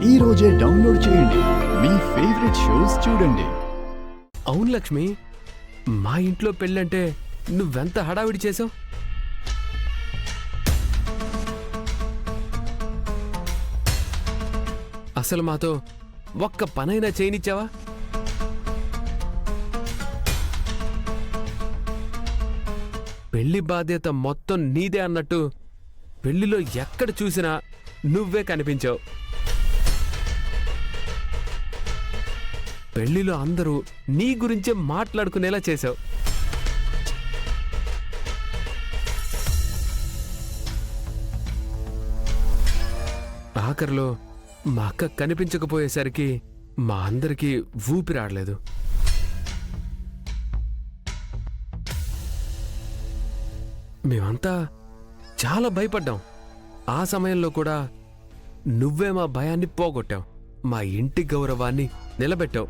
ఈ రోజే డౌన్లోడ్ చేయండి. మీ ఫేవరెట్ షోస్ చూడండి. అవును లక్ష్మి, మా ఇంట్లో పెళ్ళంటే నువ్వెంత హడావిడి చేసావు. అసలు మాతో ఒక్క పనైనా చేయనిచ్చావా? పెళ్లి బాధ్యత మొత్తం నీదే అన్నట్టు పెళ్లిలో ఎక్కడ చూసినా నువ్వే కనిపించావు. పెళ్లిలో అందరూ నీ గురించే మాట్లాడుకునేలా చేశావు. ఆఖరిలో మా అక్క కనిపించకపోయేసరికి మా అందరికీ ఊపిరాడలేదు. మేమంతా చాలా భయపడ్డాం. ఆ సమయంలో కూడా నువ్వే మా భయాన్ని పోగొట్టావు, మా ఇంటి గౌరవాన్ని నిలబెట్టావు.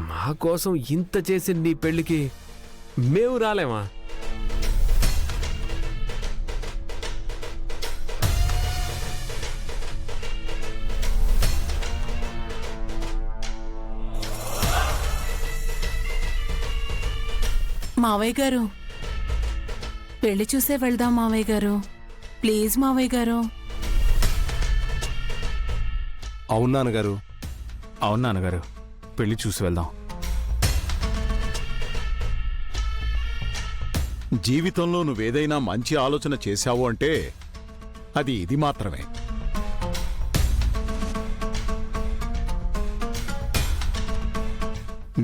మా కోసం ఇంత చేసి నీ పెళ్లికి మేము రాలేమా? మావయ్య గారు, పెళ్లి చూసే వెళ్దాం మావయ్య గారు, ప్లీజ్ మావయ్య గారు. అవును నాన్నగారు, అవును నాన్నగారు, పెళ్లి చూసి వెళ్దాం. జీవితంలో నువ్వేదైనా మంచి ఆలోచన చేశావు అంటే అది ఇది మాత్రమే.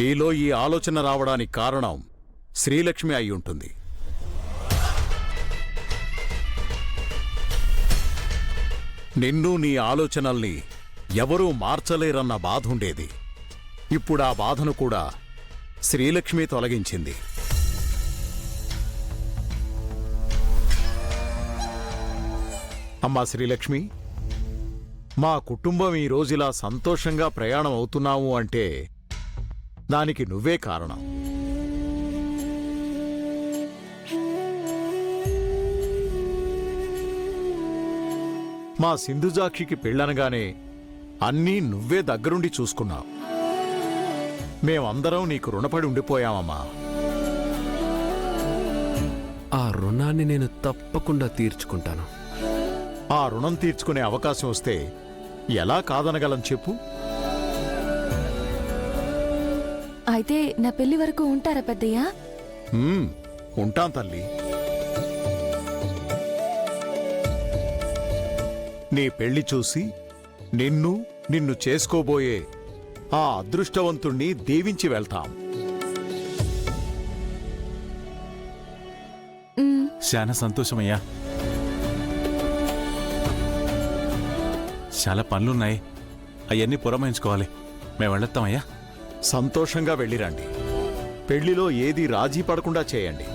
నీలో ఈ ఆలోచన రావడానికి కారణం శ్రీలక్ష్మి అయి ఉంటుంది. నిన్ను నీ ఆలోచనల్ని ఎవరూ మార్చలేరన్న బాధ ఉండేది. ఇప్పుడు ఆ బాధను కూడా శ్రీలక్ష్మి తొలగించింది. అమ్మా శ్రీలక్ష్మి, మా కుటుంబం ఈ రోజులా సంతోషంగా ప్రయాణం అవుతున్నాము అంటే దానికి నువ్వే కారణం. మా సింధుజాక్షికి పెళ్ళనగానే అన్నీ నువ్వే దగ్గరుండి చూసుకున్నావు. మేమందరం నీకు రుణపడి ఉండిపోయామమ్మా. ఆ రుణాన్ని నేను తప్పకుండా తీర్చుకుంటాను. ఆ రుణం తీర్చుకునే అవకాశం వస్తే ఎలా కాదనగలం చెప్పు? అయితే నా పెళ్లి వరకు ఉంటారా పెద్దయ్యా? ఉంటాం తల్లి. నీ పెళ్లి చూసి నిన్ను చేసుకోబోయే ఆ అదృష్టవంతుణ్ణి దీవించి వెళ్తాం. చాలా సంతోషమయ్యా. చాలా పనులున్నాయి, అవన్నీ పురమాయించుకోవాలి. మేము వెళ్ళొస్తామయ్యా. సంతోషంగా వెళ్ళిరండి. పెళ్లిలో ఏది రాజీ పడకుండా చేయండి.